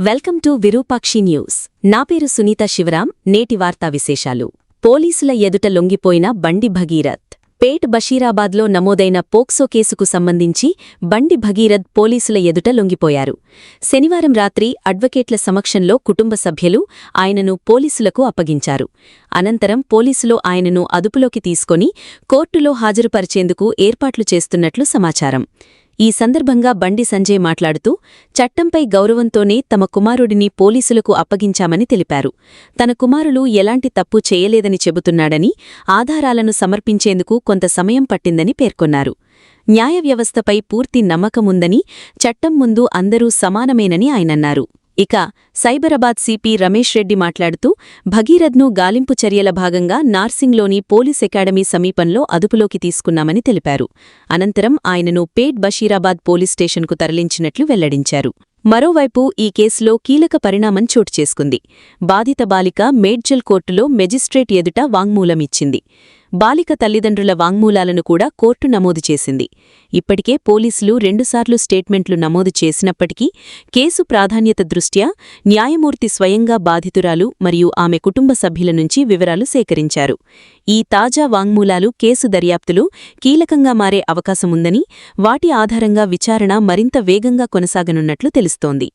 Welcome to Virupakshi news. నా పేరు సునీత శివరాం. నేటి వార్తా విశేషాలు. పోలీసుల ఎదుట లొంగిపోయిన బండి భగీరథ్. పేట్ బషీరాబాద్లో నమోదైన పోక్సో కేసుకు సంబంధించి బండి భగీరథ్ పోలీసుల ఎదుట లొంగిపోయారు. శనివారం రాత్రి అడ్వకేట్ల సమక్షంలో కుటుంబ సభ్యులు ఆయనను పోలీసులకు అప్పగించారు. అనంతరం పోలీసులు ఆయనను అదుపులోకి తీసుకొని కోర్టులో హాజరుపరిచేందుకు ఏర్పాట్లు చేస్తున్నట్లు సమాచారం. ఈ సందర్భంగా బండి సంజయ్ మాట్లాడుతూ, చట్టంపై గౌరవంతోనే తమ కుమారుడిని పోలీసులకు అప్పగించామని తెలిపారు. తన కుమారులు ఎలాంటి తప్పు చేయలేదని చెబుతున్నాడని, ఆధారాలను సమర్పించేందుకు కొంత సమయం పట్టిందని పేర్కొన్నారు. న్యాయ వ్యవస్థపై పూర్తి నమ్మకముందని, చట్టం ముందు అందరూ సమానమేనని ఆయనన్నారు. ఇక సైబరాబాద్ సిపి రమేష్ రెడ్డి మాట్లాడుతూ, భగీరథ్ను గాలింపు చర్యల భాగంగా నార్సింగ్లోని పోలీస్ అకాడమీ సమీపంలో అదుపులోకి తీసుకున్నామని తెలిపారు. అనంతరం ఆయనను పేట్ బషీరాబాద్ పోలీస్ స్టేషన్కు తరలించినట్లు వెల్లడించారు. మరోవైపు ఈ కేసులో కీలక పరిణామం చోటు చేసుకుంది. బాధిత బాలిక మేడ్చల్ కోర్టులో మెజిస్ట్రేట్ ఎదుట వాంగ్మూలమిచ్చింది. బాలిక తల్లిదండ్రుల వాంగ్మూలాలను కూడా కోర్టు నమోదు చేసింది. ఇప్పటికే పోలీసులు 2 సార్లు స్టేట్మెంట్లు నమోదు చేసినప్పటికీ కేసు ప్రాధాన్యత దృష్ట్యా న్యాయమూర్తి స్వయంగా బాధితురాలు మరియు ఆమె కుటుంబ సభ్యుల నుంచి వివరాలు సేకరించారు. ఈ తాజా వాంగ్మూలాలు కేసు దర్యాప్తులో కీలకంగా మారే అవకాశముందని, వాటి ఆధారంగా విచారణ మరింత వేగంగా కొనసాగనున్నట్లు తెలుస్తోంది.